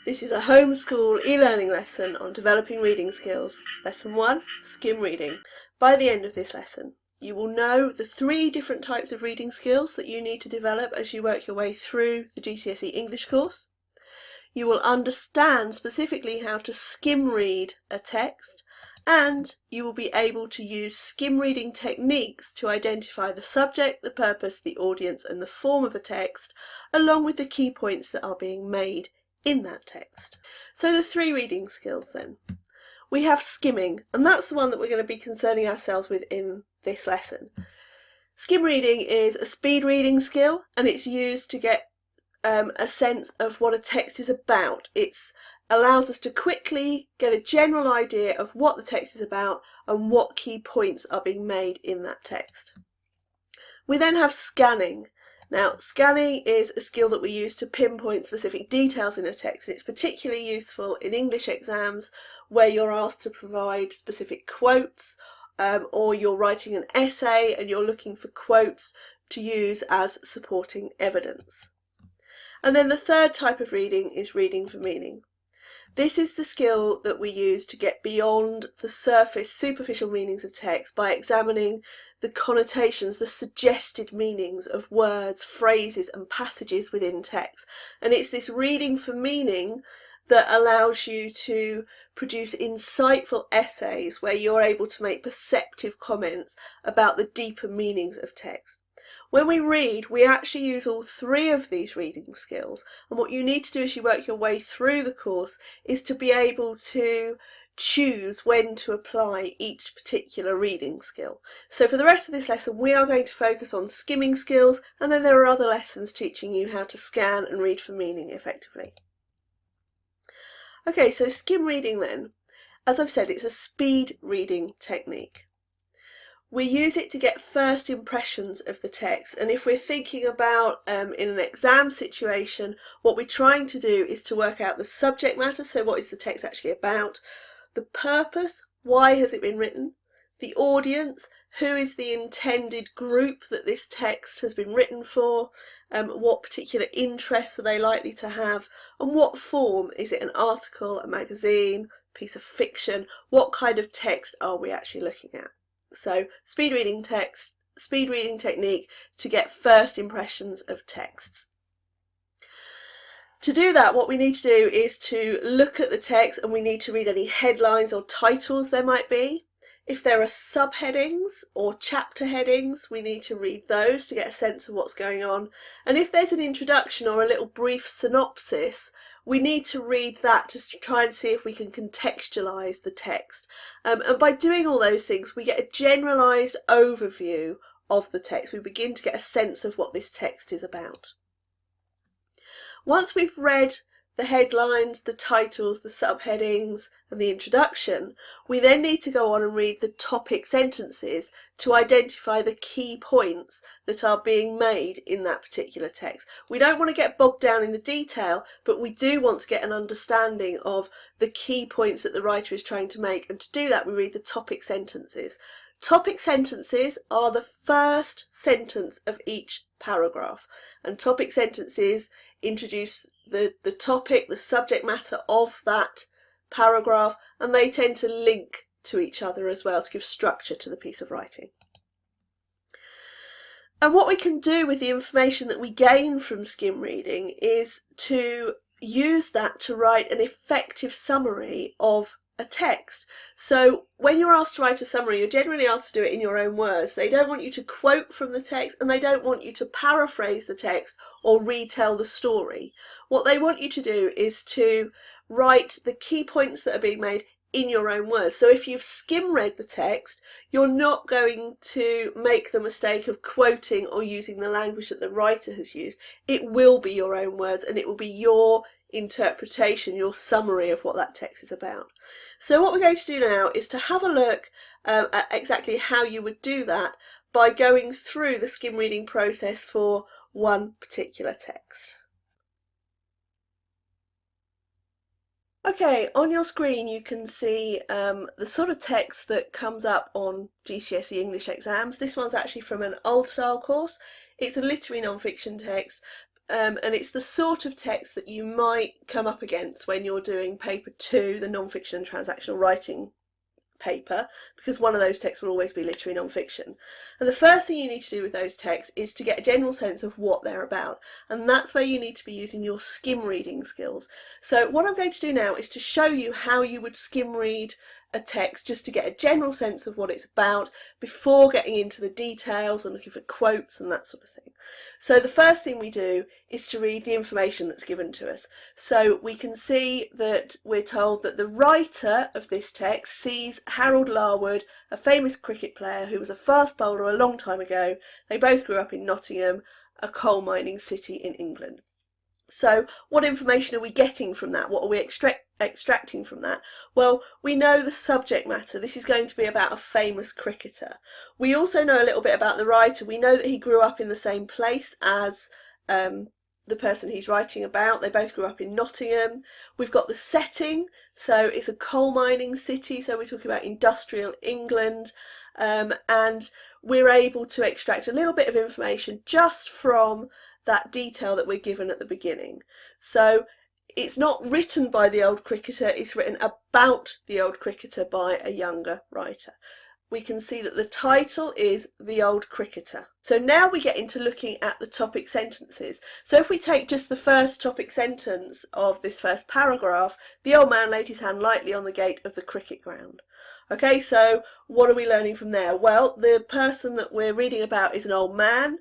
This is a homeschool e-learning lesson on developing reading skills. Lesson 1, Skim reading. By the end of this lesson, you will know the 3 different types of reading skills that you need to develop as you work your way through the GCSE English course. You will understand specifically how to skim read a text, and you will be able to use skim reading techniques to identify the subject, the purpose, the audience and the form of a text, along with the key points that are being made in that text. So the 3 reading skills then. We have skimming, and that's the one that we're going to be concerning ourselves with in this lesson. Skim reading is a speed reading skill, and it's used to get a sense of what a text is about. It allows us to quickly get a general idea of what the text is about and what key points are being made in that text. We then have scanning. Now, scanning is a skill that we use to pinpoint specific details in a text. It's particularly useful in English exams where you're asked to provide specific quotes, or you're writing an essay and you're looking for quotes to use as supporting evidence. And then the 3rd type of reading is reading for meaning. This is the skill that we use to get beyond the surface, superficial meanings of text by examining the connotations, the suggested meanings of words, phrases and passages within text. And it's this reading for meaning that allows you to produce insightful essays where you're able to make perceptive comments about the deeper meanings of text. When we read, we actually use all 3 of these reading skills, and what you need to do as you work your way through the course is to be able to choose when to apply each particular reading skill. So for the rest of this lesson we are going to focus on skimming skills, and then there are other lessons teaching you how to scan and read for meaning effectively. Okay, so skim reading then, as I've said, it's a speed reading technique. We use it to get first impressions of the text, and if we're thinking about in an exam situation, what we're trying to do is to work out the subject matter, so what is the text actually about, the purpose, why has it been written, the audience, who is the intended group that this text has been written for, what particular interests are they likely to have, and what form, is it an article, a magazine, piece of fiction, what kind of text are we actually looking at. So speed reading technique to get first impressions of texts. To do that, what we need to do is to look at the text, and we need to read any headlines or titles there might be. If there are subheadings or chapter headings, we need to read those to get a sense of what's going on. And if there's an introduction or a little brief synopsis, we need to read that to try and see if we can contextualise the text. And by doing all those things, we get a generalised overview of the text. We begin to get a sense of what this text is about. Once we've read the headlines, the titles, the subheadings and the introduction, we then need to go on and read the topic sentences to identify the key points that are being made in that particular text. We don't want to get bogged down in the detail, but we do want to get an understanding of the key points that the writer is trying to make, and to do that we read the topic sentences. Topic sentences are the first sentence of each paragraph, and topic sentences introduce the topic, the subject matter of that paragraph, and they tend to link to each other as well to give structure to the piece of writing. And what we can do with the information that we gain from skim reading is to use that to write an effective summary of a text. So when you're asked to write a summary, you're generally asked to do it in your own words. They don't want you to quote from the text, and they don't want you to paraphrase the text or retell the story. What they want you to do is to write the key points that are being made in your own words. So if you've skim read the text, you're not going to make the mistake of quoting or using the language that the writer has used. It will be your own words, and it will be your interpretation, your summary of what that text is about. So what we're going to do now is to have a look at exactly how you would do that by going through the skim reading process for one particular text. Okay, on your screen you can see the sort of text that comes up on GCSE English exams. This one's actually from an old style course. It's a literary non-fiction text, and it's the sort of text that you might come up against when you're doing paper 2, the non-fiction and transactional writing paper, because one of those texts will always be literary non-fiction. And the first thing you need to do with those texts is to get a general sense of what they're about, and that's where you need to be using your skim reading skills. So what I'm going to do now is to show you how you would skim read a text just to get a general sense of what it's about before getting into the details and looking for quotes and that sort of thing. So the first thing we do is to read the information that's given to us. So we can see that we're told that the writer of this text sees Harold Larwood, a famous cricket player who was a fast bowler a long time ago. They both grew up in Nottingham, a coal mining city in England. So what information are we getting from that? What are we extracting from that? Well, we know the subject matter. This is going to be about a famous cricketer. We also know a little bit about the writer. We know that he grew up in the same place as the person he's writing about. They both grew up in Nottingham. We've got the setting. So it's a coal mining city. So we're talking about industrial England. And we're able to extract a little bit of information just from that detail that we're given at the beginning. So it's not written by the old cricketer, it's written about the old cricketer by a younger writer. We can see that the title is The Old Cricketer. So now we get into looking at the topic sentences. So if we take just the first topic sentence of this first paragraph, the old man laid his hand lightly on the gate of the cricket ground. Okay, so what are we learning from there? Well, the person that we're reading about is an old man.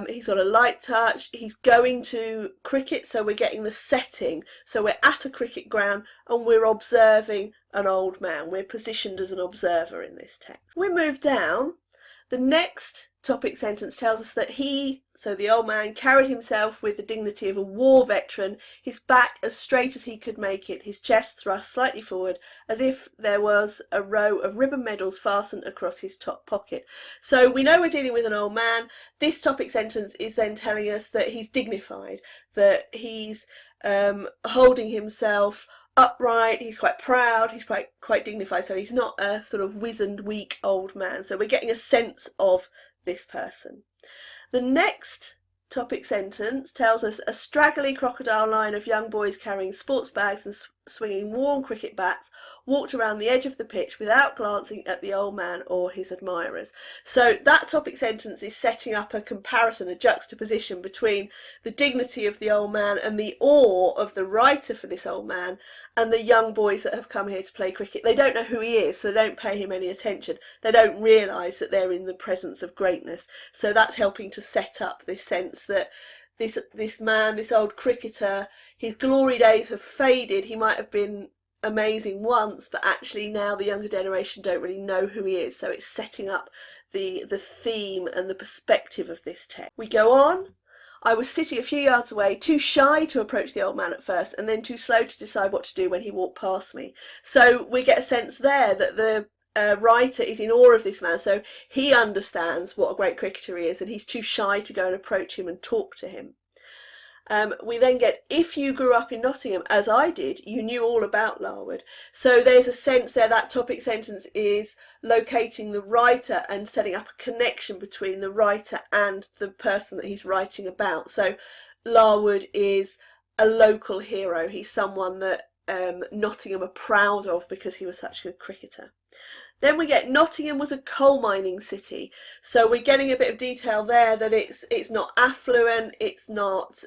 He's got a light touch, he's going to cricket, so we're getting the setting. So we're at a cricket ground and we're observing an old man. We're positioned as an observer in this text. We move down. The next topic sentence tells us that he, so the old man, carried himself with the dignity of a war veteran, his back as straight as he could make it, his chest thrust slightly forward, as if there was a row of ribbon medals fastened across his top pocket. So we know we're dealing with an old man. This topic sentence is then telling us that he's dignified, that he's holding himself upright, he's quite proud, he's quite dignified, so he's not a sort of wizened, weak old man. So we're getting a sense of this person. The next topic sentence tells us a straggly crocodile line of young boys carrying sports bags and swinging worn cricket bats walked around the edge of the pitch without glancing at the old man or his admirers. So that topic sentence is setting up a comparison, a juxtaposition between the dignity of the old man and the awe of the writer for this old man and the young boys that have come here to play cricket. They don't know who he is, so they don't pay him any attention. They don't realise that they're in the presence of greatness. So that's helping to set up this sense that this man, this old cricketer, his glory days have faded. He might have been amazing once, but actually now the younger generation don't really know who he is. So it's setting up the theme and the perspective of this text. We go on. I was sitting a few yards away, too shy to approach the old man at first, and then too slow to decide what to do when he walked past me. So we get a sense there that the writer is in awe of this man, so he understands what a great cricketer he is, and he's too shy to go and approach him and talk to him. We then get, if you grew up in Nottingham, as I did, you knew all about Larwood. So there's a sense there, that topic sentence is locating the writer and setting up a connection between the writer and the person that he's writing about. So Larwood is a local hero. He's someone that Nottingham are proud of because he was such a good cricketer. Then we get Nottingham was a coal mining city. So we're getting a bit of detail there that it's not affluent, it's not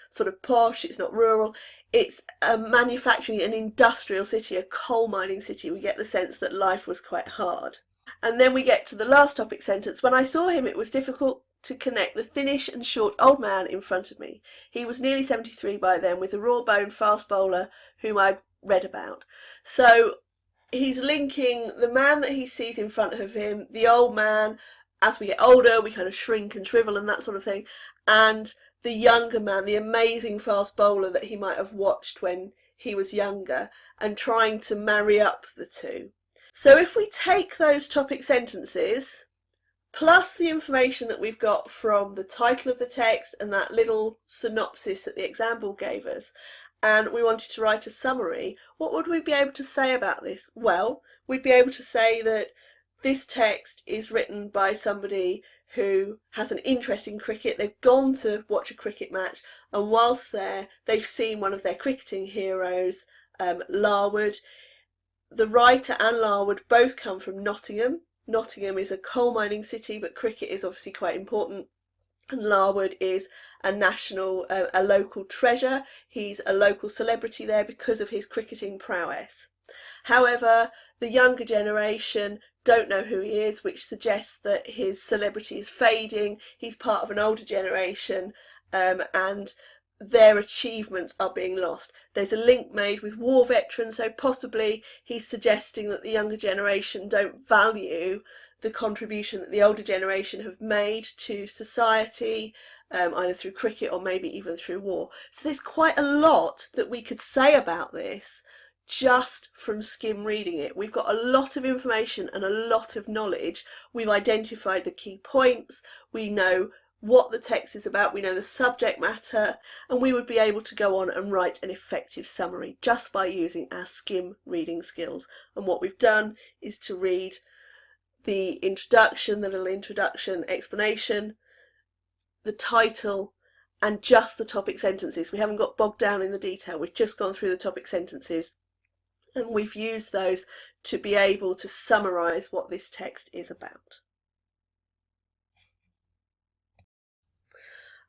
sort of posh, it's not rural. It's a manufacturing, an industrial city, a coal mining city. We get the sense that life was quite hard. And then we get to the last topic sentence. When I saw him, it was difficult to connect the thinnish and short old man in front of me. He was nearly 73 by then, with a raw-boned fast bowler whom I'd read about. So he's linking the man that he sees in front of him, the old man. As we get older, we kind of shrink and shrivel and that sort of thing, and the younger man, the amazing fast bowler that he might have watched when he was younger, and trying to marry up the two. So if we take those topic sentences plus the information that we've got from the title of the text and that little synopsis that the example gave us, and we wanted to write a summary, what would we be able to say about this? Well, we'd be able to say that this text is written by somebody who has an interest in cricket. They've gone to watch a cricket match, and whilst there, they've seen one of their cricketing heroes, Larwood. The writer and Larwood both come from Nottingham. Nottingham is a coal mining city, but cricket is obviously quite important. And Larwood is a local treasure. He's a local celebrity there because of his cricketing prowess. However, the younger generation don't know who he is, which suggests that his celebrity is fading. He's part of an older generation, and their achievements are being lost. There's a link made with war veterans, so possibly he's suggesting that the younger generation don't value the contribution that the older generation have made to society, either through cricket or maybe even through war. So there's quite a lot that we could say about this just from skim reading it. We've got a lot of information and a lot of knowledge. We've identified the key points, we know what the text is about, we know the subject matter, and we would be able to go on and write an effective summary just by using our skim reading skills. And what we've done is to read the introduction, the little introduction explanation, the title, and just the topic sentences. We haven't got bogged down in the detail, we've just gone through the topic sentences, and we've used those to be able to summarise what this text is about.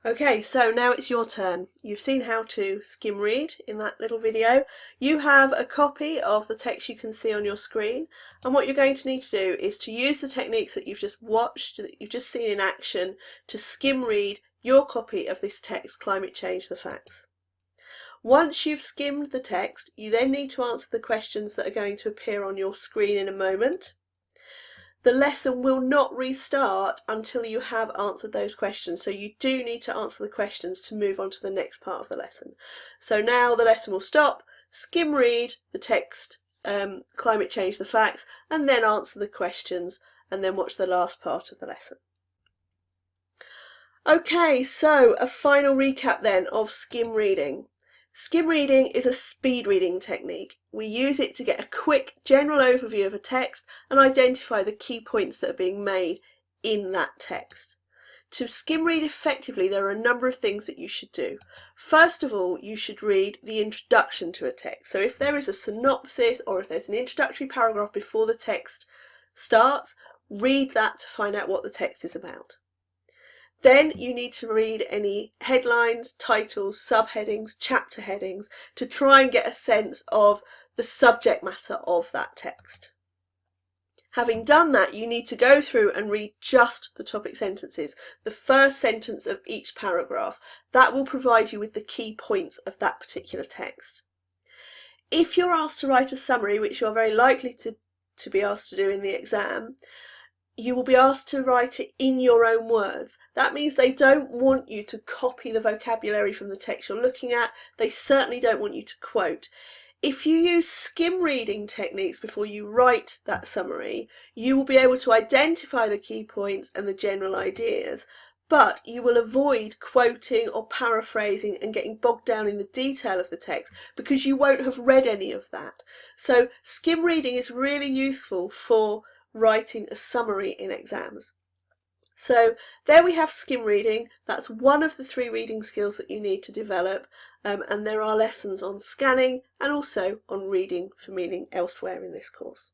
Okay, so now it's your turn. You've seen how to skim read in that little video. You have a copy of the text you can see on your screen, and what you're going to need to do is to use the techniques that you've just watched, that you've just seen in action, to skim read your copy of this text, Climate Change: The Facts. Once you've skimmed the text, you then need to answer the questions that are going to appear on your screen in a moment. The lesson will not restart until you have answered those questions, so you do need to answer the questions to move on to the next part of the lesson. So now the lesson will stop, skim read the text, Climate Change: The Facts, and then answer the questions, and then watch the last part of the lesson. Okay, so a final recap then of skim reading. Skim reading is a speed reading technique. We use it to get a quick general overview of a text and identify the key points that are being made in that text. To skim read effectively, there are a number of things that you should do. First of all, you should read the introduction to a text. So if there is a synopsis or if there's an introductory paragraph before the text starts, read that to find out what the text is about. Then you need to read any headlines, titles, subheadings, chapter headings to try and get a sense of the subject matter of that text. Having done that, you need to go through and read just the topic sentences, the first sentence of each paragraph. That will provide you with the key points of that particular text. If you're asked to write a summary, which you're very likely to be asked to do in the exam, you will be asked to write it in your own words. That means they don't want you to copy the vocabulary from the text you're looking at. They certainly don't want you to quote. If you use skim reading techniques before you write that summary, you will be able to identify the key points and the general ideas, but you will avoid quoting or paraphrasing and getting bogged down in the detail of the text because you won't have read any of that. So skim reading is really useful for writing a summary in exams. So there we have skim reading. That's one of the 3 reading skills that you need to develop, and there are lessons on scanning and also on reading for meaning elsewhere in this course.